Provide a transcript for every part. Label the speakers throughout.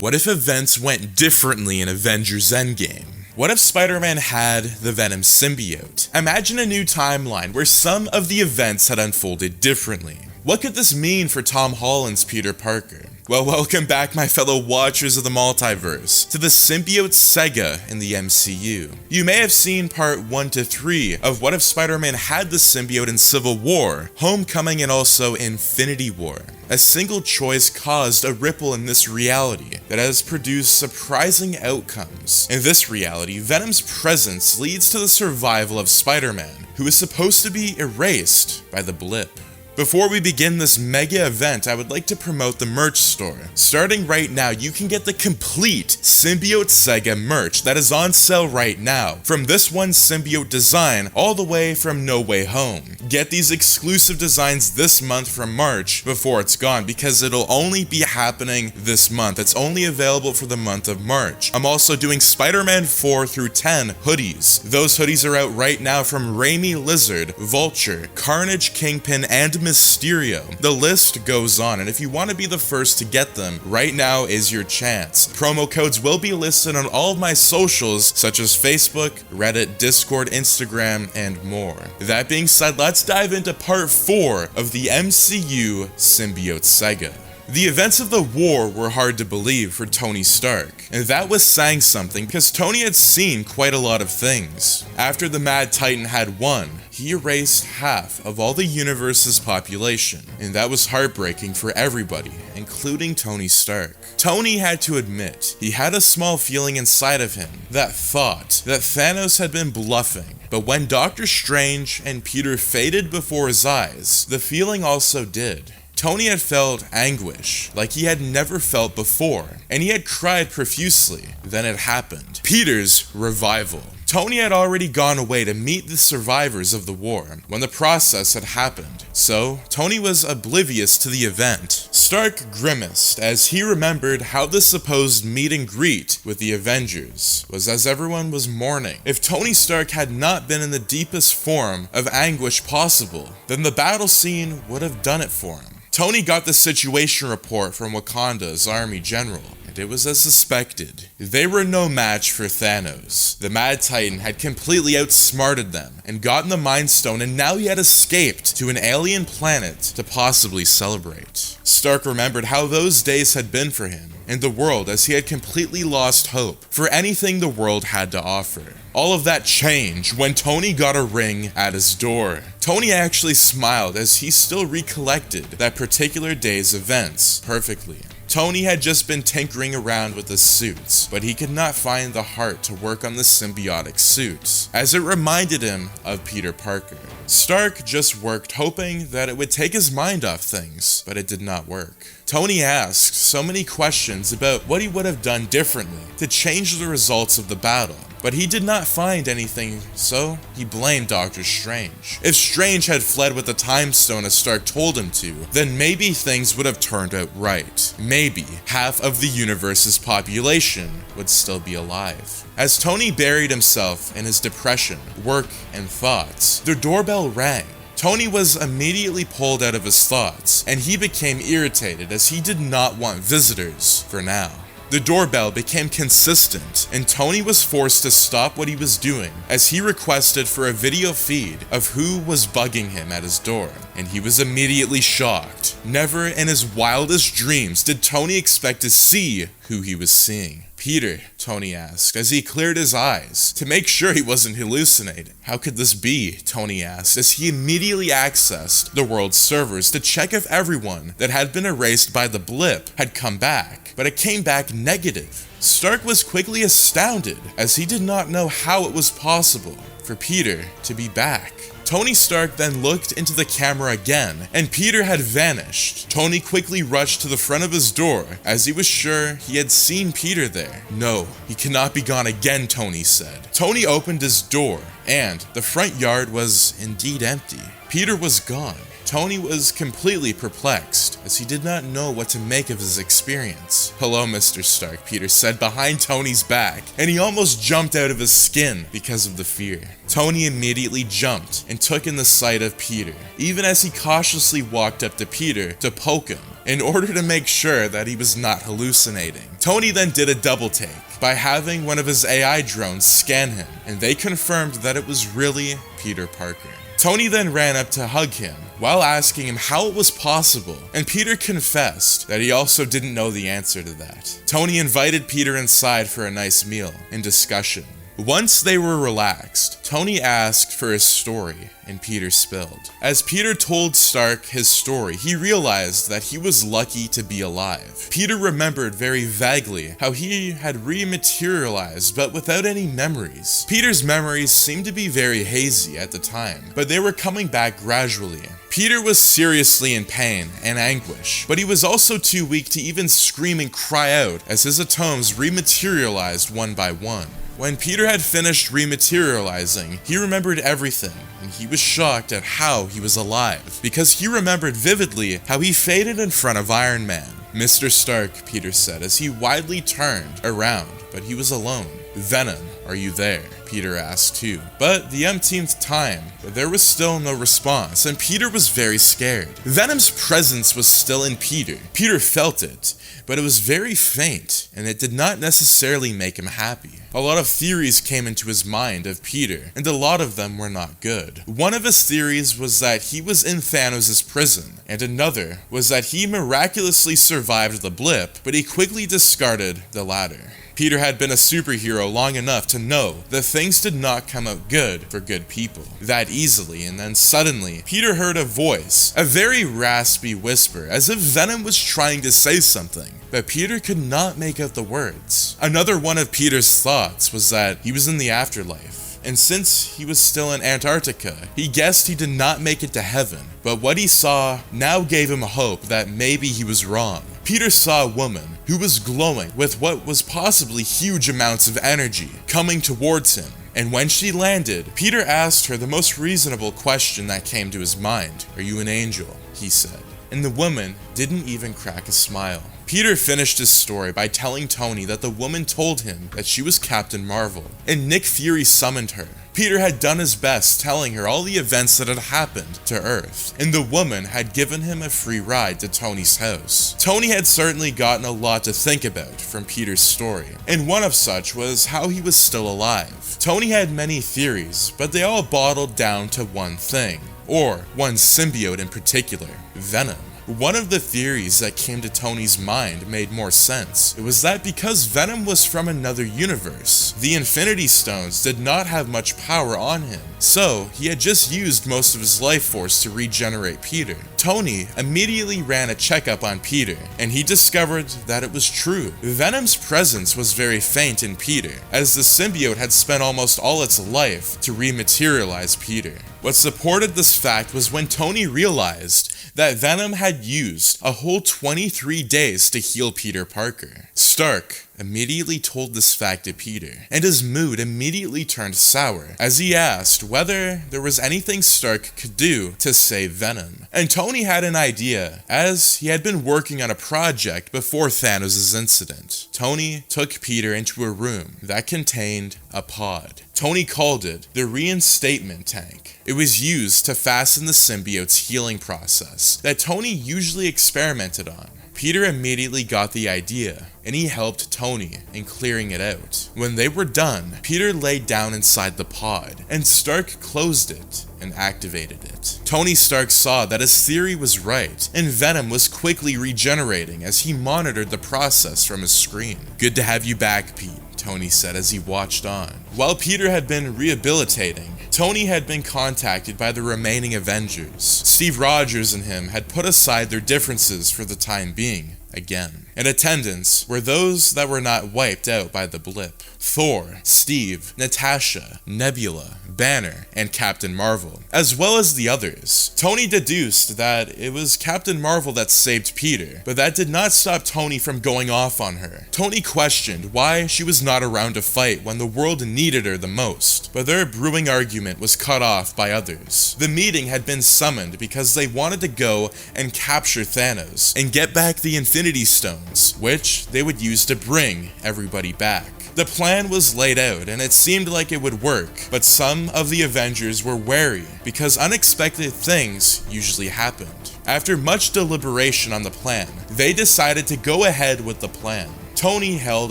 Speaker 1: What if events went differently in Avengers Endgame? What if Spider-Man had the Venom symbiote? Imagine a new timeline where some of the events had unfolded differently. What could this mean for Tom Holland's Peter Parker? Well, welcome back, my fellow watchers of the multiverse, to the symbiote saga in the MCU. You may have seen part 1 to 3 of What If Spider-Man Had the Symbiote in Civil War, Homecoming, and also Infinity War. A single choice caused a ripple in this reality that has produced surprising outcomes. In this reality, Venom's presence leads to the survival of Spider-Man, who is supposed to be erased by the blip. Before we begin this mega event, I would like to promote the merch store. Starting right now, you can get the complete Symbiote Saga merch that is on sale right now, from this one symbiote design all the way from No Way Home. Get these exclusive designs this month from March before it's gone, because it'll only be happening this month. It's only available for the month of March. I'm also doing Spider-Man 4 through 10 hoodies. Those hoodies are out right now from Raimi Lizard, Vulture, Carnage, Kingpin, and Mysterio. The list goes on, and if you want to be the first to get them, right now is your chance. Promo codes will be listed on all of my socials, such as Facebook, Reddit, Discord, Instagram, and more. That being said, let's dive into part 4 of the MCU Symbiote Saga. The events of the war were hard to believe for Tony Stark, and that was saying something because Tony had seen quite a lot of things. After the Mad Titan had won, he erased half of all the universe's population, and that was heartbreaking for everybody, including Tony Stark. Tony had to admit he had a small feeling inside of him that thought that Thanos had been bluffing, but when Doctor Strange and Peter faded before his eyes, the feeling also did. Tony had felt anguish like he had never felt before, and he had cried profusely. Then it happened. Peter's revival. Tony had already gone away to meet the survivors of the war when the process had happened, so Tony was oblivious to the event. Stark grimaced as he remembered how the supposed meet and greet with the Avengers was as everyone was mourning. If Tony Stark had not been in the deepest form of anguish possible, then the battle scene would have done it for him. Tony got the situation report from Wakanda's army general, and it was as suspected. They were no match for Thanos. The Mad Titan had completely outsmarted them and gotten the Mind Stone, and now he had escaped to an alien planet to possibly celebrate. Stark remembered how those days had been for him and the world, as he had completely lost hope for anything the world had to offer. All of that changed when Tony got a ring at his door. Tony actually smiled as he still recollected that particular day's events perfectly. Tony had just been tinkering around with the suits, but he could not find the heart to work on the symbiotic suits, as it reminded him of Peter Parker. Stark just worked hoping that it would take his mind off things, but it did not work. Tony asked so many questions about what he would have done differently to change the results of the battle, but he did not find anything, so he blamed Doctor Strange. If Strange had fled with the Time Stone as Stark told him to, then maybe things would have turned out right. Maybe half of the universe's population would still be alive. As Tony buried himself in his depression, work, and thoughts, the doorbell rang. Tony was immediately pulled out of his thoughts, and he became irritated as he did not want visitors for now. The doorbell became consistent, and Tony was forced to stop what he was doing as he requested for a video feed of who was bugging him at his door, and he was immediately shocked. Never in his wildest dreams did Tony expect to see who he was seeing. Peter, Tony asked, as he cleared his eyes to make sure he wasn't hallucinating. How could this be? Tony asked, as he immediately accessed the world's servers to check if everyone that had been erased by the blip had come back, but it came back negative. Stark was quickly astounded, as he did not know how it was possible for Peter to be back. Tony Stark then looked into the camera again, and Peter had vanished. Tony quickly rushed to the front of his door, as he was sure he had seen Peter there. No, he cannot be gone again, Tony said. Tony opened his door, and the front yard was indeed empty. Peter was gone. Tony was completely perplexed, as he did not know what to make of his experience. "Hello, Mr. Stark," Peter said behind Tony's back, and he almost jumped out of his skin because of the fear. Tony immediately jumped and took in the sight of Peter, even as he cautiously walked up to Peter to poke him, in order to make sure that he was not hallucinating. Tony then did a double take by having one of his AI drones scan him, and they confirmed that it was really Peter Parker. Tony then ran up to hug him while asking him how it was possible, and Peter confessed that he also didn't know the answer to that. Tony invited Peter inside for a nice meal and discussion. Once they were relaxed, Tony asked for his story, and Peter spilled. As Peter told Stark his story, he realized that he was lucky to be alive. Peter remembered very vaguely how he had rematerialized but without any memories. Peter's memories seemed to be very hazy at the time, but they were coming back gradually. Peter was seriously in pain and anguish, but he was also too weak to even scream and cry out as his atoms rematerialized one by one. When Peter had finished rematerializing, he remembered everything, and he was shocked at how he was alive, because he remembered vividly how he faded in front of Iron Man. "Mr. Stark," Peter said as he widely turned around, but he was alone. "Venom, are you there?" Peter asked too. But the umpteenth time, there was still no response, and Peter was very scared. Venom's presence was still in Peter. Peter felt it, but it was very faint, and it did not necessarily make him happy. A lot of theories came into his mind of Peter, and a lot of them were not good. One of his theories was that he was in Thanos' prison, and another was that he miraculously survived the blip, but he quickly discarded the latter. Peter had been a superhero long enough to know that things did not come out good for good people that easily, and then suddenly, Peter heard a voice, a very raspy whisper, as if Venom was trying to say something, but Peter could not make out the words. Another one of Peter's thoughts was that he was in the afterlife, and since he was still in Antarctica, he guessed he did not make it to heaven, but what he saw now gave him hope that maybe he was wrong. Peter saw a woman who was glowing with what was possibly huge amounts of energy coming towards him, and when she landed, Peter asked her the most reasonable question that came to his mind. "Are you an angel?" he said, and the woman didn't even crack a smile. Peter finished his story by telling Tony that the woman told him that she was Captain Marvel, and Nick Fury summoned her. Peter had done his best telling her all the events that had happened to Earth, and the woman had given him a free ride to Tony's house. Tony had certainly gotten a lot to think about from Peter's story, and one of such was how he was still alive. Tony had many theories, but they all bottled down to one thing, or one symbiote in particular, Venom. One of the theories that came to Tony's mind made more sense. It was that because Venom was from another universe, the Infinity Stones did not have much power on him, so he had just used most of his life force to regenerate Peter. Tony immediately ran a checkup on Peter, and he discovered that it was true. Venom's presence was very faint in Peter, as the symbiote had spent almost all its life to rematerialize Peter. What supported this fact was when Tony realized that Venom had used a whole 23 days to heal Peter Parker. Stark immediately told this fact to Peter, and his mood immediately turned sour as he asked whether there was anything Stark could do to save Venom. And Tony had an idea, as he had been working on a project before Thanos' incident. Tony took Peter into a room that contained a pod. Tony called it the reinstatement tank. It was used to fasten the symbiote's healing process that Tony usually experimented on. Peter immediately got the idea, and he helped Tony in clearing it out. When they were done, Peter laid down inside the pod, and Stark closed it and activated it. Tony Stark saw that his theory was right, and Venom was quickly regenerating as he monitored the process from his screen. "Good to have you back, Pete," Tony said as he watched on. While Peter had been rehabilitating, Tony had been contacted by the remaining Avengers. Steve Rogers and him had put aside their differences for the time being, again. In attendance were those that were not wiped out by the blip: Thor, Steve, Natasha, Nebula, Banner, and Captain Marvel, as well as the others. Tony deduced that it was Captain Marvel that saved Peter, but that did not stop Tony from going off on her. Tony questioned why she was not around to fight when the world needed her the most, but their brewing argument was cut off by others. The meeting had been summoned because they wanted to go and capture Thanos and get back the Infinity Stones, which they would use to bring everybody back. The plan was laid out and it seemed like it would work, but some of the Avengers were wary because unexpected things usually happened. After much deliberation on the plan, they decided to go ahead with the plan. Tony held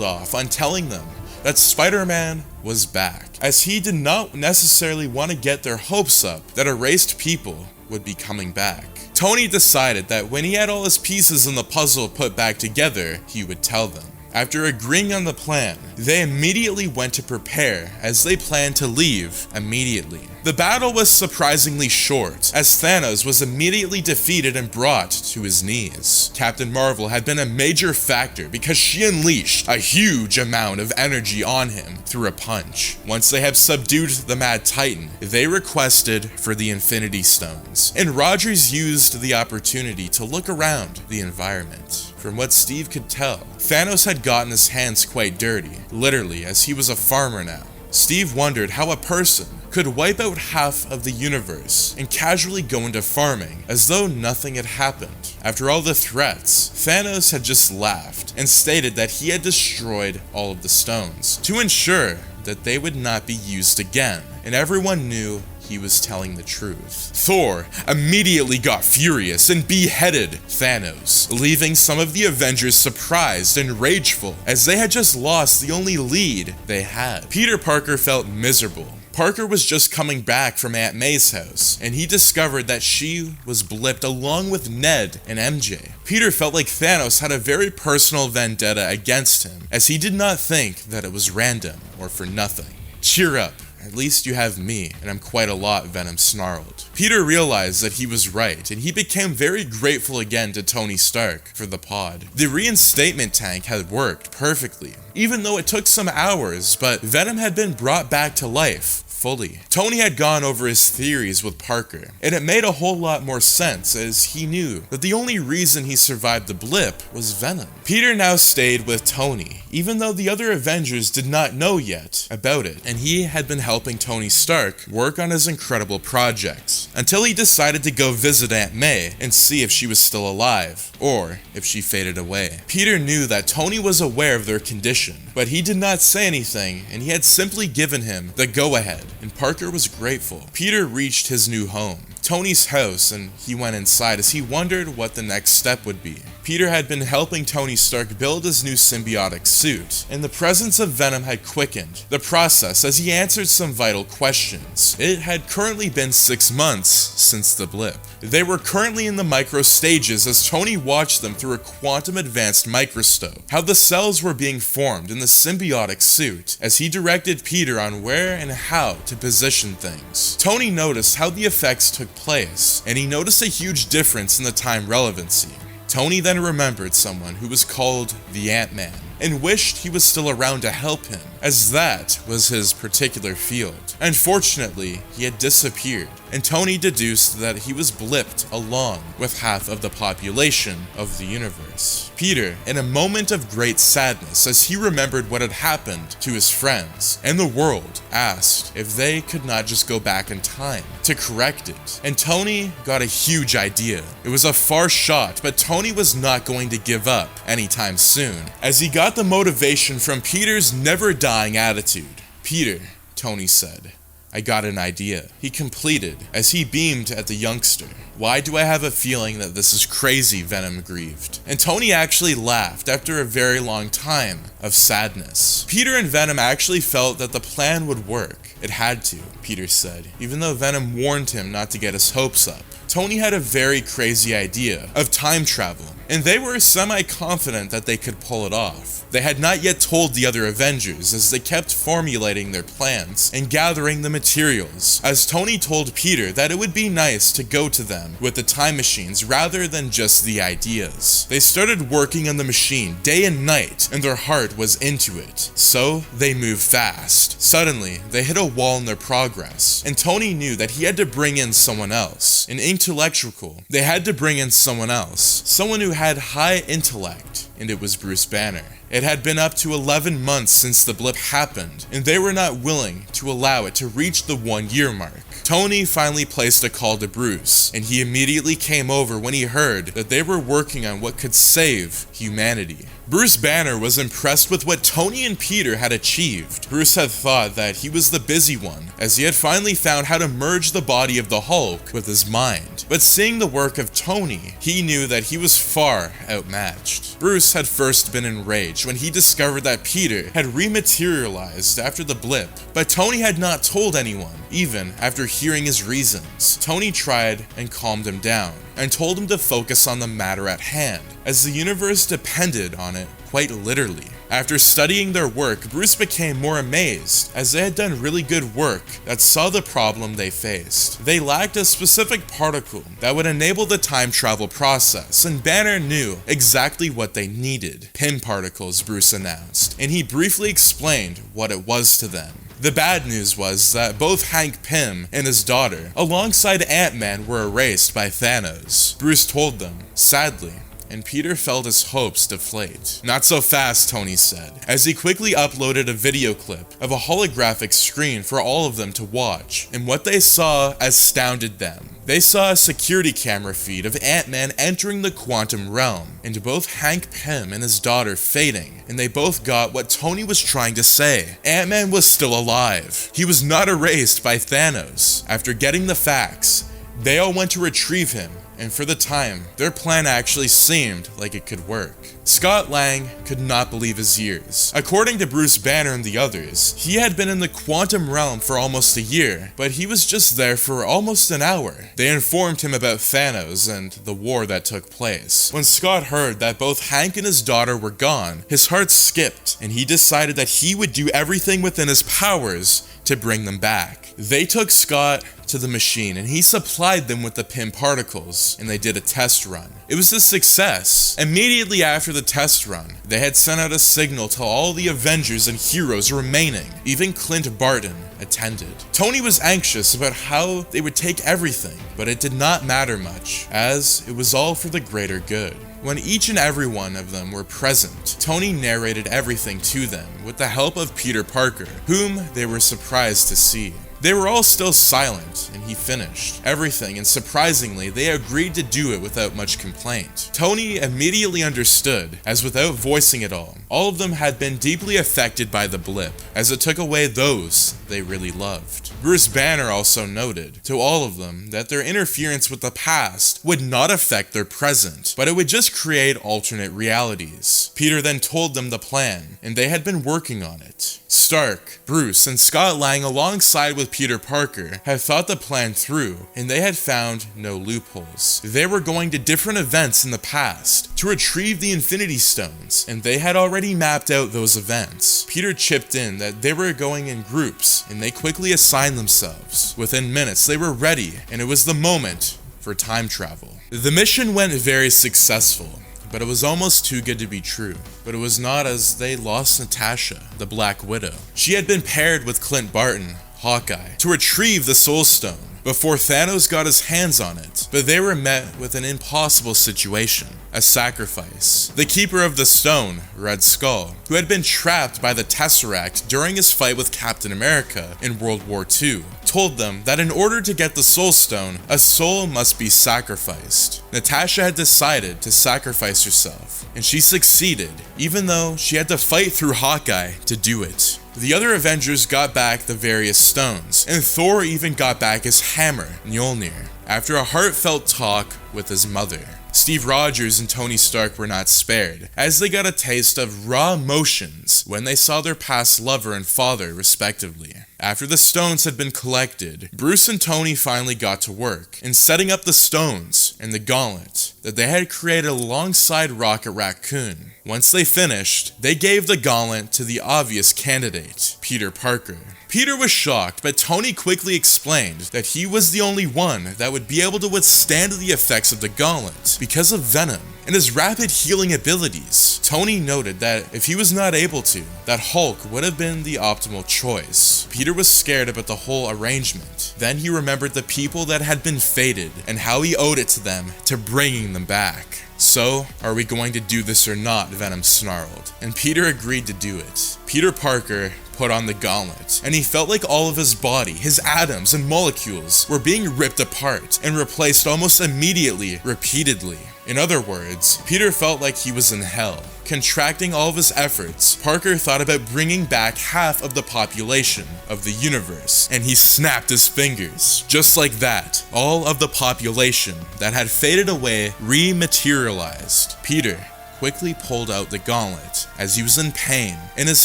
Speaker 1: off on telling them that Spider-Man was back, as he did not necessarily want to get their hopes up that erased people would be coming back. Tony decided that when he had all his pieces in the puzzle put back together, he would tell them. After agreeing on the plan, they immediately went to prepare as they planned to leave immediately. The battle was surprisingly short, as Thanos was immediately defeated and brought to his knees. Captain Marvel had been a major factor because she unleashed a huge amount of energy on him through a punch. Once they had subdued the Mad Titan, they requested for the Infinity Stones, and Rogers used the opportunity to look around the environment. From what Steve could tell, Thanos had gotten his hands quite dirty, literally, as he was a farmer now. Steve wondered how a person could wipe out half of the universe and casually go into farming as though nothing had happened. After all the threats, Thanos had just laughed and stated that he had destroyed all of the stones to ensure that they would not be used again, and everyone knew he was telling the truth. Thor immediately got furious and beheaded Thanos, leaving some of the Avengers surprised and rageful as they had just lost the only lead they had. Peter Parker felt miserable. Parker was just coming back from Aunt May's house, and he discovered that she was blipped along with Ned and MJ. Peter felt like Thanos had a very personal vendetta against him, as he did not think that it was random or for nothing. Cheer up. At least you have me, and I'm quite a lot, Venom snarled. Peter realized that he was right, and he became very grateful again to Tony Stark for the pod. The reinstatement tank had worked perfectly, even though it took some hours, but Venom had been brought back to life fully. Tony had gone over his theories with Parker, and it made a whole lot more sense as he knew that the only reason he survived the blip was Venom. Peter now stayed with Tony, even though the other Avengers did not know yet about it, and he had been helping Tony Stark work on his incredible projects, until he decided to go visit Aunt May and see if she was still alive, or if she faded away. Peter knew that Tony was aware of their condition, but he did not say anything, and he had simply given him the go-ahead, and Parker was grateful. Peter reached his new home, Tony's house, and he went inside as he wondered what the next step would be. Peter had been helping Tony Stark build his new symbiotic suit, and the presence of Venom had quickened the process as he answered some vital questions. It had currently been 6 months since the blip. They were currently in the micro stages as Tony watched them through a quantum advanced microscope, how the cells were being formed in the symbiotic suit, as he directed Peter on where and how to position things. Tony noticed how the effects took place, and he noticed a huge difference in the time relevancy. Tony then remembered someone who was called the Ant-Man, and wished he was still around to help him, as that was his particular field. Unfortunately, he had disappeared, and Tony deduced that he was blipped along with half of the population of the universe. Peter, in a moment of great sadness as he remembered what had happened to his friends and the world, asked if they could not just go back in time to correct it. And Tony got a huge idea. It was a far shot, but Tony was not going to give up anytime soon, as he got the motivation from Peter's never-dying attitude. "Peter," Tony said, "I got an idea," he completed as he beamed at the youngster. "Why do I have a feeling that this is crazy?" Venom grieved. And Tony actually laughed after a very long time of sadness. Peter and Venom actually felt that the plan would work. It had to, Peter said, even though Venom warned him not to get his hopes up. Tony had a very crazy idea of time travel, and they were semi-confident that they could pull it off. They had not yet told the other Avengers as they kept formulating their plans and gathering the materials, as Tony told Peter that it would be nice to go to them with the time machines rather than just the ideas. They started working on the machine day and night, and their heart was into it, so they moved fast. Suddenly, they hit a wall in their progress, and Tony knew that he had to bring in someone else, an intellectual. They had to bring in someone else, someone who had high intellect, and it was Bruce Banner. It had been up to 11 months since the blip happened, and they were not willing to allow it to reach the 1-year mark. Tony finally placed a call to Bruce, and he immediately came over when he heard that they were working on what could save humanity. Bruce Banner was impressed with what Tony and Peter had achieved. Bruce had thought that he was the busy one, as he had finally found how to merge the body of the Hulk with his mind. But seeing the work of Tony, he knew that he was far outmatched. Bruce had first been enraged when he discovered that Peter had rematerialized after the blip, but Tony had not told anyone, even after hearing his reasons. Tony tried and calmed him down, and told him to focus on the matter at hand, as the universe depended on it quite literally. After studying their work, Bruce became more amazed, as they had done really good work that saw the problem they faced. They lacked a specific particle that would enable the time travel process, and Banner knew exactly what they needed. Pym particles, Bruce announced, and he briefly explained what it was to them. The bad news was that both Hank Pym and his daughter, alongside Ant-Man, were erased by Thanos. Bruce told them, sadly, and Peter felt his hopes deflate. Not so fast, Tony said, as he quickly uploaded a video clip of a holographic screen for all of them to watch, and what they saw astounded them. They saw a security camera feed of Ant-Man entering the quantum realm, and both Hank Pym and his daughter fading, and they both got what Tony was trying to say. Ant-Man was still alive. He was not erased by Thanos. After getting the facts, they all went to retrieve him, and for the time, their plan actually seemed like it could work. Scott Lang could not believe his ears. According to Bruce Banner and the others, he had been in the quantum realm for almost a year, but he was just there for almost an hour. They informed him about Thanos and the war that took place. When Scott heard that both Hank and his daughter were gone, his heart skipped, and he decided that he would do everything within his powers to bring them back. They took Scott to the machine, and he supplied them with the Pym particles, and they did a test run. It was a success. Immediately after the test run, they had sent out a signal to all the Avengers and heroes remaining. Even Clint Barton attended. Tony was anxious about how they would take everything, but it did not matter much, as it was all for the greater good. When each and every one of them were present, Tony narrated everything to them with the help of Peter Parker, whom they were surprised to see. They were all still silent, and he finished everything, and surprisingly, they agreed to do it without much complaint. Tony immediately understood, as without voicing it all of them had been deeply affected by the blip, as it took away those they really loved. Bruce Banner also noted to all of them that their interference with the past would not affect their present, but it would just create alternate realities. Peter then told them the plan, and they had been working on it. Stark, Bruce, and Scott Lang, alongside with Peter Parker, had thought the plan through, and they had found no loopholes. They were going to different events in the past to retrieve the Infinity Stones, and they had already mapped out those events. Peter chipped in that they were going in groups, and they quickly assigned themselves. Within minutes, they were ready, and it was the moment for time travel. The mission went very successful, but it was almost too good to be true. But it was not, as they lost Natasha, the Black Widow. She had been paired with Clint Barton, Hawkeye, to retrieve the Soul Stone before Thanos got his hands on it, but they were met with an impossible situation, a sacrifice. The Keeper of the Stone, Red Skull, who had been trapped by the Tesseract during his fight with Captain America in World War II, told them that in order to get the Soul Stone, a soul must be sacrificed. Natasha had decided to sacrifice herself, and she succeeded, even though she had to fight through Hawkeye to do it. The other Avengers got back the various stones, and Thor even got back his hammer, Mjolnir, after a heartfelt talk with his mother. Steve Rogers and Tony Stark were not spared, as they got a taste of raw emotions when they saw their past lover and father, respectively. After the stones had been collected, Bruce and Tony finally got to work in setting up the stones and the gauntlet that they had created alongside Rocket Raccoon. Once they finished, they gave the gauntlet to the obvious candidate, Peter Parker. Peter was shocked, but Tony quickly explained that he was the only one that would be able to withstand the effects of the gauntlet because of Venom and his rapid healing abilities. Tony noted that if he was not able to, that Hulk would have been the optimal choice. Peter was scared about the whole arrangement. Then he remembered the people that had been fated and how he owed it to them to bringing them back. "So, are we going to do this or not?" Venom snarled, and Peter agreed to do it. Peter Parker put on the gauntlet, and he felt like all of his body, his atoms and molecules, were being ripped apart and replaced almost immediately, repeatedly. In other words, Peter felt like he was in hell. Contracting all of his efforts, Parker thought about bringing back half of the population of the universe, and he snapped his fingers. Just like that, all of the population that had faded away rematerialized. Peter quickly pulled out the gauntlet as he was in pain and his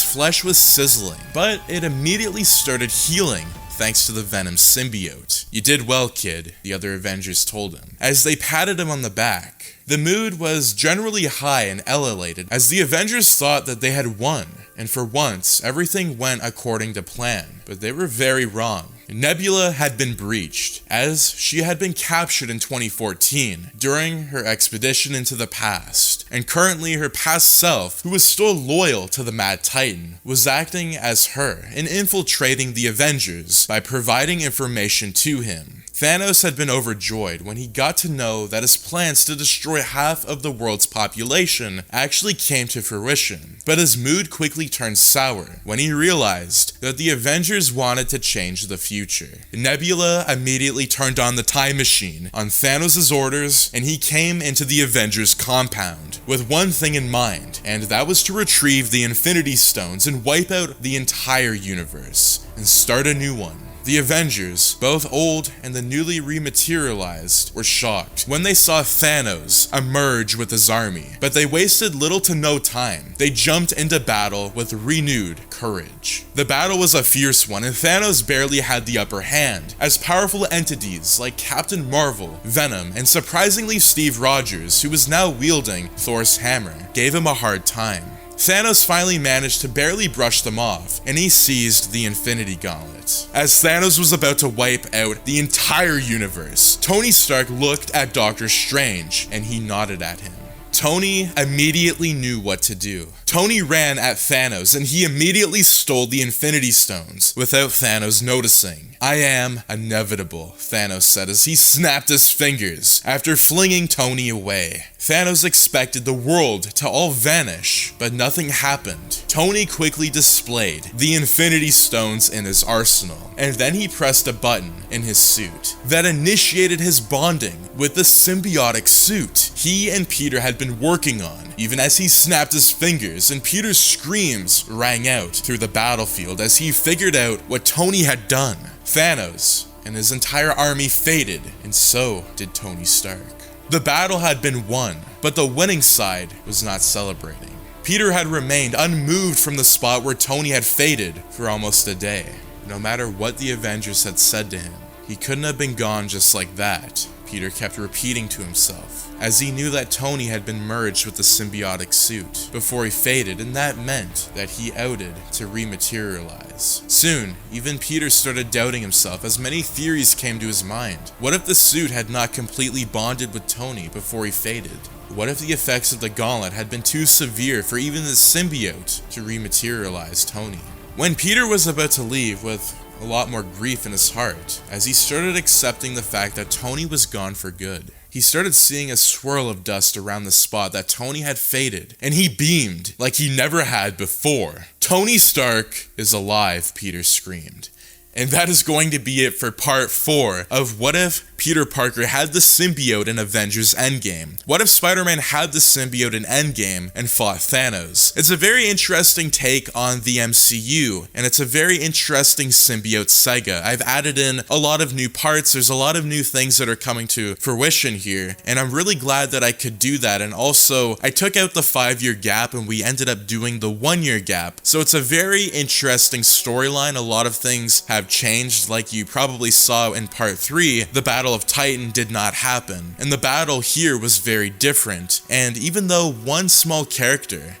Speaker 1: flesh was sizzling, but it immediately started healing thanks to the Venom symbiote. "You did well, kid," the other Avengers told him, as they patted him on the back. The mood was generally high and elevated, as the Avengers thought that they had won, and for once, everything went according to plan, but they were very wrong. Nebula had been breached, as she had been captured in 2014 during her expedition into the past, and currently her past self, who was still loyal to the Mad Titan, was acting as her and infiltrating the Avengers by providing information to him. Thanos had been overjoyed when he got to know that his plans to destroy half of the world's population actually came to fruition, but his mood quickly turned sour when he realized that the Avengers wanted to change the future. Nebula immediately turned on the time machine on Thanos' orders, and he came into the Avengers compound with one thing in mind, and that was to retrieve the Infinity Stones and wipe out the entire universe and start a new one. The Avengers, both old and the newly rematerialized, were shocked when they saw Thanos emerge with his army, but they wasted little to no time. They jumped into battle with renewed courage. The battle was a fierce one, and Thanos barely had the upper hand, as powerful entities like Captain Marvel, Venom, and surprisingly Steve Rogers, who was now wielding Thor's hammer, gave him a hard time. Thanos finally managed to barely brush them off, and he seized the Infinity Gauntlet. As Thanos was about to wipe out the entire universe, Tony Stark looked at Doctor Strange, and he nodded at him. Tony immediately knew what to do. Tony ran at Thanos, and he immediately stole the Infinity Stones without Thanos noticing. "I am inevitable," Thanos said as he snapped his fingers after flinging Tony away. Thanos expected the world to all vanish, but nothing happened. Tony quickly displayed the Infinity Stones in his arsenal, and then he pressed a button in his suit that initiated his bonding with the symbiotic suit he and Peter had been working on. Even as he snapped his fingers, and Peter's screams rang out through the battlefield as he figured out what Tony had done. Thanos and his entire army faded, and so did Tony Stark. The battle had been won, but the winning side was not celebrating. Peter had remained unmoved from the spot where Tony had faded for almost a day. No matter what the Avengers had said to him, he couldn't have been gone just like that, Peter kept repeating to himself, as he knew that Tony had been merged with the symbiotic suit before he faded, and that meant that he outed to rematerialize. Soon, even Peter started doubting himself as many theories came to his mind. What if the suit had not completely bonded with Tony before he faded? What if the effects of the gauntlet had been too severe for even the symbiote to rematerialize Tony? When Peter was about to leave with a lot more grief in his heart, as he started accepting the fact that Tony was gone for good, he started seeing a swirl of dust around the spot that Tony had faded, and he beamed like he never had before. "Tony Stark is alive," Peter screamed. And that is going to be it for part 4 of What If Peter Parker had the symbiote in Avengers Endgame? What if Spider-Man had the symbiote in Endgame and fought Thanos? It's a very interesting take on the MCU, and it's a very interesting symbiote saga. I've added in a lot of new parts, there's a lot of new things that are coming to fruition here, and I'm really glad that I could do that. And also, I took out the 5-year gap and we ended up doing the 1-year gap. So it's a very interesting storyline. A lot of things have changed, like you probably saw in part 3, the Battle of Titan did not happen, and the battle here was very different. And even though one small character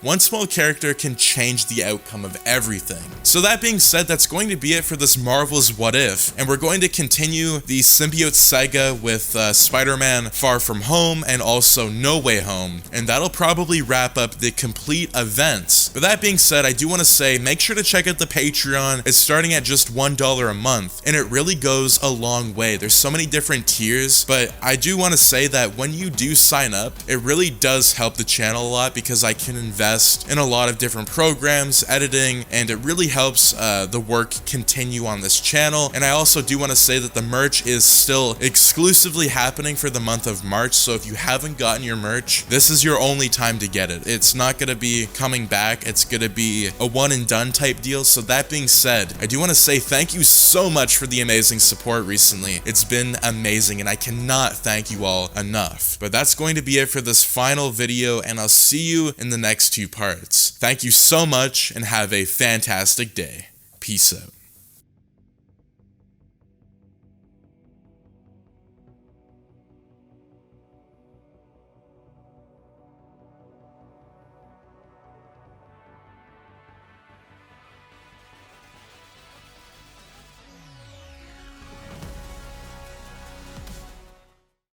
Speaker 1: can change the outcome of everything. So that being said, that's going to be it for this Marvel's What If, and we're going to continue the symbiote saga with Spider-Man Far From Home and also No Way Home, and that'll probably wrap up the complete events. But that being said, I do want to say, make sure to check out the Patreon. It's starting at just $1 a month, and it really goes a long way. There's so many different tiers, but I do want to say that when you do sign up, it really does help the channel a lot because I can invest in a lot of different programs, editing, and it really helps the work continue on this channel. And I also do want to say that the merch is still exclusively happening for the month of March, so if you haven't gotten your merch, this is your only time to get it. It's not going to be coming back, it's going to be a one and done type deal. So that being said, I do want to say thank you so much for the amazing support recently. It's been amazing and I cannot thank you all enough. But that's going to be it for this final video, and I'll see you in the next 2 parts. Thank you so much and have a fantastic day. Peace out.